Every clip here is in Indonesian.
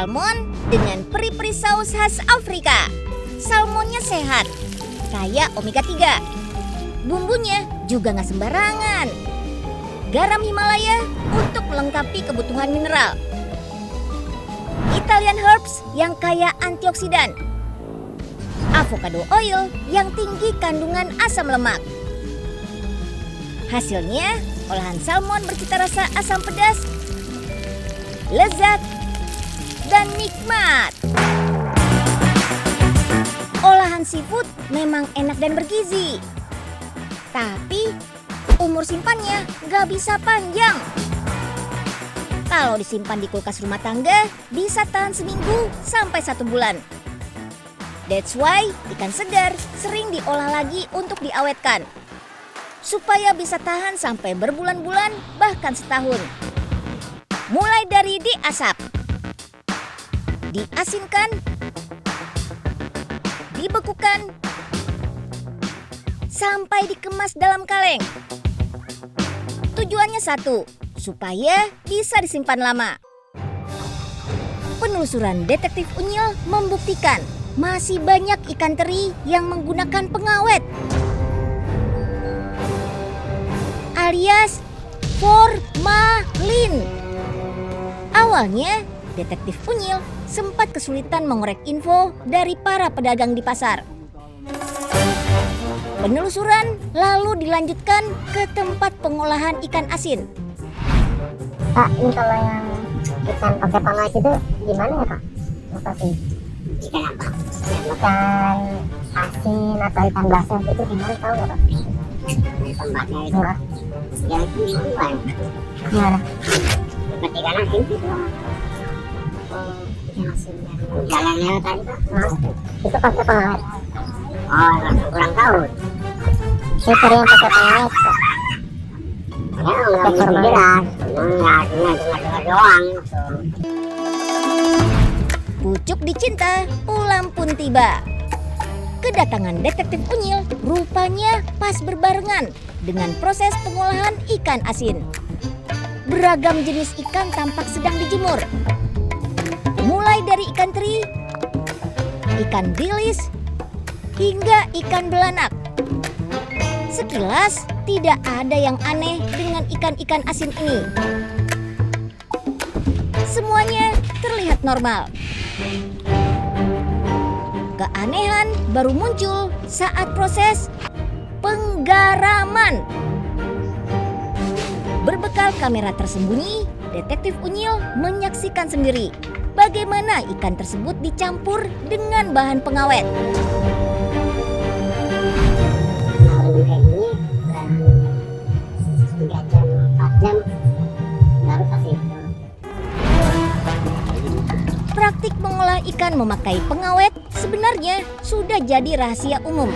salmon dengan peri-peri saus khas Afrika. Salmonnya sehat, kaya omega 3. Bumbunya juga nggak sembarangan. Garam Himalaya untuk melengkapi kebutuhan mineral. Italian herbs yang kaya antioksidan. Avocado oil yang tinggi kandungan asam lemak. Hasilnya, olahan salmon bercita rasa asam pedas, lezat, dan nikmat. Olahan seafood memang enak dan bergizi. Tapi umur simpannya nggak bisa panjang. Kalau disimpan di kulkas rumah tangga, bisa tahan seminggu sampai 1 bulan. That's why ikan segar sering diolah lagi untuk diawetkan. Supaya bisa tahan sampai berbulan-bulan bahkan setahun. Mulai dari diasap, diasinkan, dibekukan, sampai dikemas dalam kaleng. Tujuannya satu, supaya bisa disimpan lama. Penelusuran Detektif Unyil membuktikan masih banyak ikan teri yang menggunakan pengawet alias formalin. Awalnya, Detektif Unyil sempat kesulitan mengorek info dari para pedagang di pasar. Penelusuran lalu dilanjutkan ke tempat pengolahan ikan asin. Pak, ini kalau yang ikan pakai pengawet itu gimana ya Pak? Apa sih? Ikan apa? Ikan asin atau ikan basah itu gimana, tahu nggak Pak? Tempatnya itu ya itu gimana? Gimana? Seperti ikan asin itu. Ikan asinnya jalannya tadi Pak? Itu pakai pengawet. Oh, kurang tahu. Itu teri yang pakai pengawet Pak. Ya, nggak bisa jelas. Ya, cuma dengar doang. Pucuk dicinta, ulam pun tiba. Kedatangan Detektif Unyil rupanya pas berbarengan dengan proses pengolahan ikan asin. Beragam jenis ikan tampak sedang dijemur. Mulai dari ikan teri, ikan bilis, hingga ikan belanak. Sekilas tidak ada yang aneh dengan ikan-ikan asin ini. Semuanya terlihat normal. Keanehan baru muncul saat proses penggaraman. Berbekal kamera tersembunyi, Detektif Unyil menyaksikan sendiri bagaimana ikan tersebut dicampur dengan bahan pengawet. Praktik mengolah ikan memakai pengawet sebenarnya sudah jadi rahasia umum.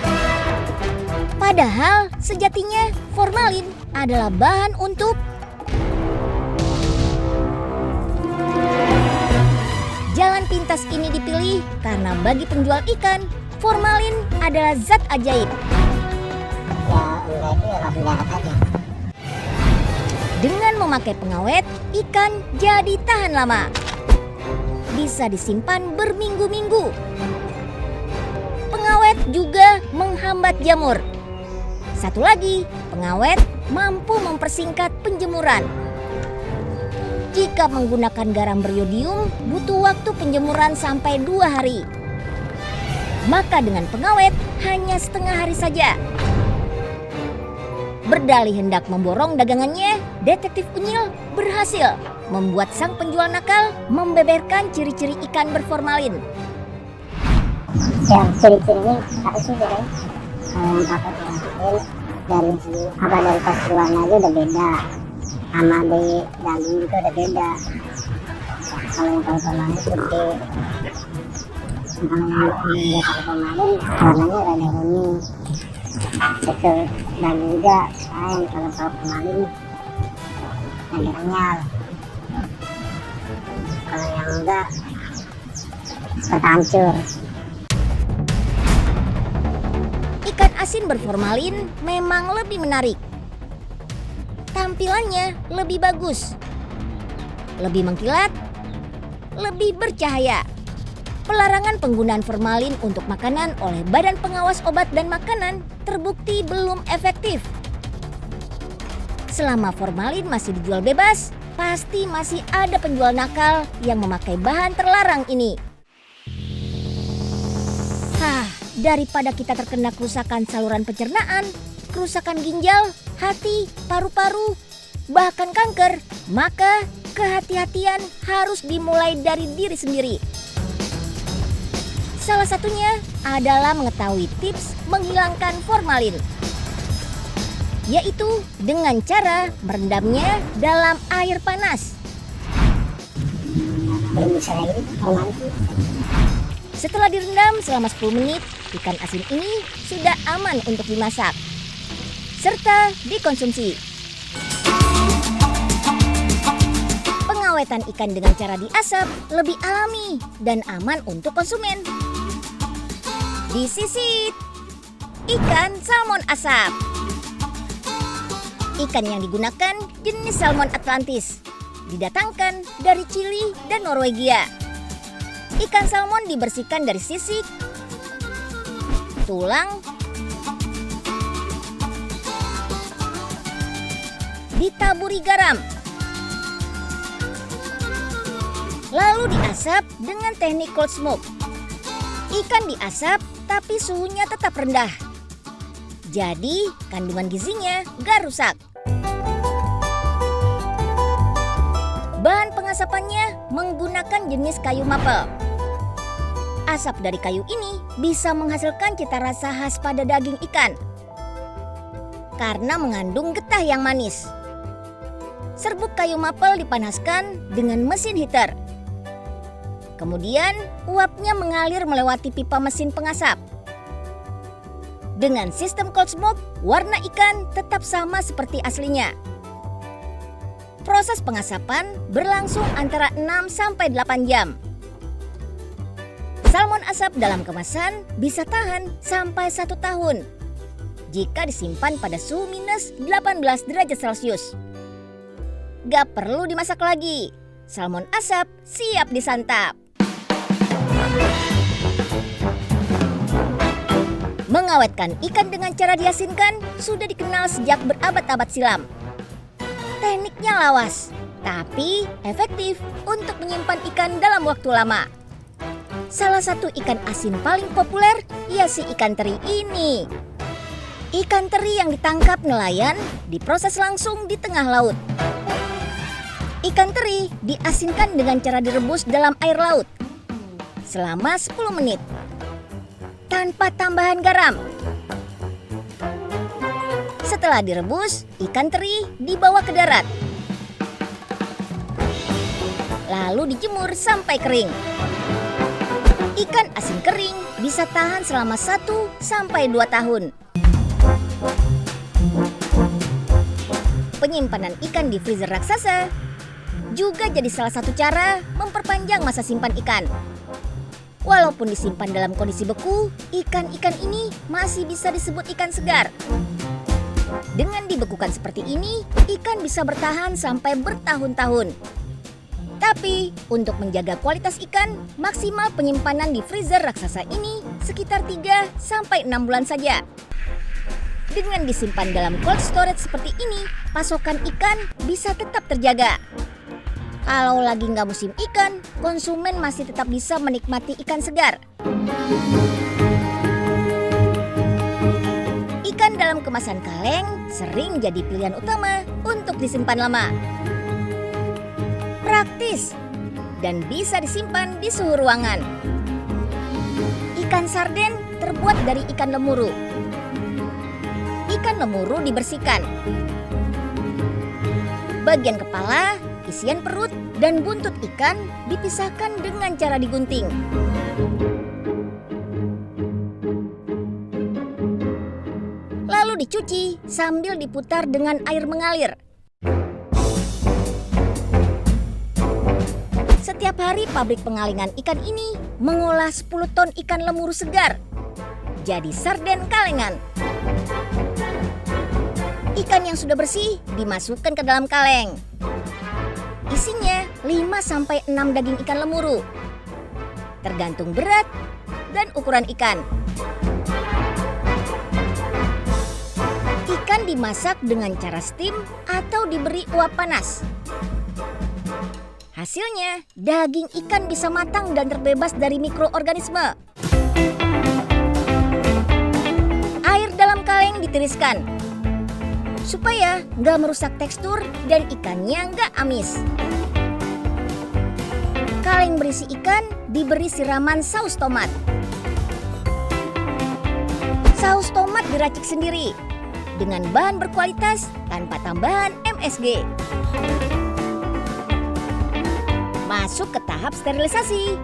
Padahal sejatinya formalin adalah bahan untuk jalan pintas ini dipilih karena bagi penjual ikan, formalin adalah zat ajaib. Dengan memakai pengawet, ikan jadi tahan lama. Bisa disimpan berminggu-minggu. Pengawet juga menghambat jamur. Satu lagi, pengawet mampu mempersingkat penjemuran. Jika menggunakan garam beriodium, butuh waktu penjemuran sampai 2 hari. Maka dengan pengawet hanya setengah hari saja. Berdalih hendak memborong dagangannya, Detektif Unyil berhasil membuat sang penjual nakal membeberkan ciri-ciri ikan berformalin. Ya, ciri-cirinya harusnya dari yang pakai pengawet dari pas warna aja udah beda, sama di daging juga udah beda. Kalau yang pakai formalin putih, kalau yang pakai formalin warnanya rada kuning. Betul, dan juga kalau pakai formalin agak kenyal. Kalau yang enggak cepat hancur. Ikan asin berformalin memang lebih menarik. Tampilannya lebih bagus, lebih mengkilat, lebih bercahaya. Pelarangan penggunaan formalin untuk makanan oleh Badan Pengawas Obat dan Makanan terbukti belum efektif. Selama formalin masih dijual bebas, pasti masih ada penjual nakal yang memakai bahan terlarang ini. Daripada kita terkena kerusakan saluran pencernaan, kerusakan ginjal, hati, paru-paru, bahkan kanker, maka kehati-hatian harus dimulai dari diri sendiri. Salah satunya adalah mengetahui tips menghilangkan formalin, yaitu dengan cara merendamnya dalam air panas. Setelah direndam selama 10 menit, ikan asin ini sudah aman untuk dimasak serta dikonsumsi. Pengawetan ikan dengan cara diasap lebih alami dan aman untuk konsumen. Disisit, ikan salmon asap. Ikan yang digunakan jenis salmon Atlantis, didatangkan dari Chili dan Norwegia. Ikan salmon dibersihkan dari sisik, tulang, ditaburi garam, lalu diasap dengan teknik cold smoke. Ikan diasap tapi suhunya tetap rendah, jadi kandungan gizinya gak rusak. Bahan pengasapannya menggunakan jenis kayu maple. Asap dari kayu ini bisa menghasilkan cita rasa khas pada daging ikan karena mengandung getah yang manis. Serbuk kayu maple dipanaskan dengan mesin heater. Kemudian uapnya mengalir melewati pipa mesin pengasap. Dengan sistem cold smoke, warna ikan tetap sama seperti aslinya. Proses pengasapan berlangsung antara 6-8 jam. Salmon asap dalam kemasan bisa tahan sampai 1 tahun jika disimpan pada suhu minus 18 derajat Celcius. Gak perlu dimasak lagi, salmon asap siap disantap. Mengawetkan ikan dengan cara diasinkan sudah dikenal sejak berabad-abad silam. Tekniknya lawas, tapi efektif untuk menyimpan ikan dalam waktu lama. Salah satu ikan asin paling populer ialah ikan teri ini. Ikan teri yang ditangkap nelayan diproses langsung di tengah laut. Ikan teri diasinkan dengan cara direbus dalam air laut selama 10 menit tanpa tambahan garam. Setelah direbus, ikan teri dibawa ke darat, lalu dijemur sampai kering. Ikan asin kering bisa tahan selama 1-2 tahun. Penyimpanan ikan di freezer raksasa juga jadi salah satu cara memperpanjang masa simpan ikan. Walaupun disimpan dalam kondisi beku, ikan-ikan ini masih bisa disebut ikan segar. Dengan dibekukan seperti ini, ikan bisa bertahan sampai bertahun-tahun. Tapi, untuk menjaga kualitas ikan, maksimal penyimpanan di freezer raksasa ini sekitar 3-6 bulan saja. Dengan disimpan dalam cold storage seperti ini, pasokan ikan bisa tetap terjaga. Kalau lagi nggak musim ikan, konsumen masih tetap bisa menikmati ikan segar. Ikan dalam kemasan kaleng sering jadi pilihan utama untuk disimpan lama. Praktis dan bisa disimpan di suhu ruangan. Ikan sarden terbuat dari ikan lemuru. Ikan lemuru dibersihkan. Bagian kepala, isian perut, dan buntut ikan dipisahkan dengan cara digunting. Lalu dicuci sambil diputar dengan air mengalir. Setiap hari pabrik pengalingan ikan ini mengolah 10 ton ikan lemuru segar jadi sarden kalengan. Ikan yang sudah bersih dimasukkan ke dalam kaleng. Isinya 5 5-6 daging ikan lemuru. Tergantung berat dan ukuran ikan. Ikan dimasak dengan cara steam atau diberi uap panas. Hasilnya, daging ikan bisa matang dan terbebas dari mikroorganisme. Air dalam kaleng ditiriskan supaya nggak merusak tekstur dan ikannya nggak amis. Kaleng berisi ikan diberi siraman saus tomat. Saus tomat diracik sendiri dengan bahan berkualitas tanpa tambahan MSG. Masuk ke tahap sterilisasi.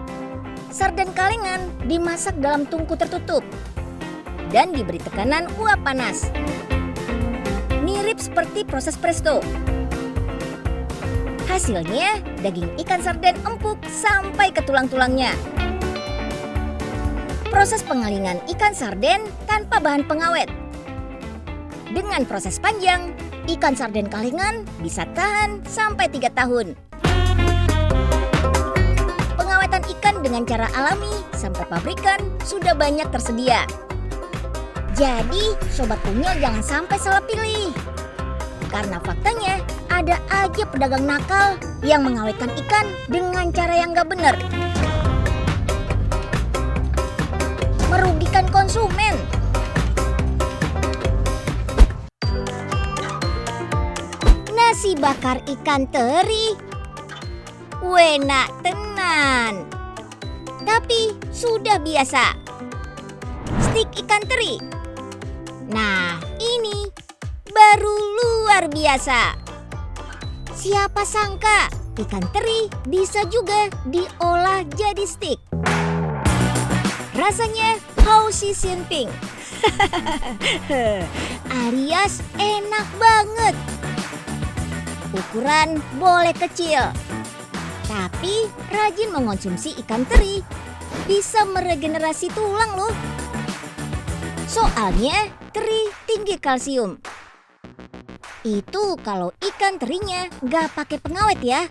Sarden kalengan dimasak dalam tungku tertutup dan diberi tekanan uap panas. Mirip seperti proses presto. Hasilnya, daging ikan sarden empuk sampai ke tulang-tulangnya. Proses pengalingan ikan sarden tanpa bahan pengawet. Dengan proses panjang, ikan sarden kalengan bisa tahan sampai 3 tahun. Pengawetan ikan dengan cara alami sampai pabrikan sudah banyak tersedia. Jadi, Sobat Kunyil jangan sampai salah pilih. Karena faktanya, ada aja pedagang nakal yang mengawetkan ikan dengan cara yang nggak benar. Merugikan konsumen. Nasi bakar ikan teri. Wena tenan. Tapi sudah biasa. Stik ikan teri. Nah, ini baru luar biasa. Siapa sangka ikan teri bisa juga diolah jadi stik. Rasanya Hausi Sinping. Alias enak banget. Ukuran boleh kecil, tapi rajin mengonsumsi ikan teri bisa meregenerasi tulang loh. Soalnya teri tinggi kalsium. Itu kalau ikan terinya nggak pakai pengawet ya.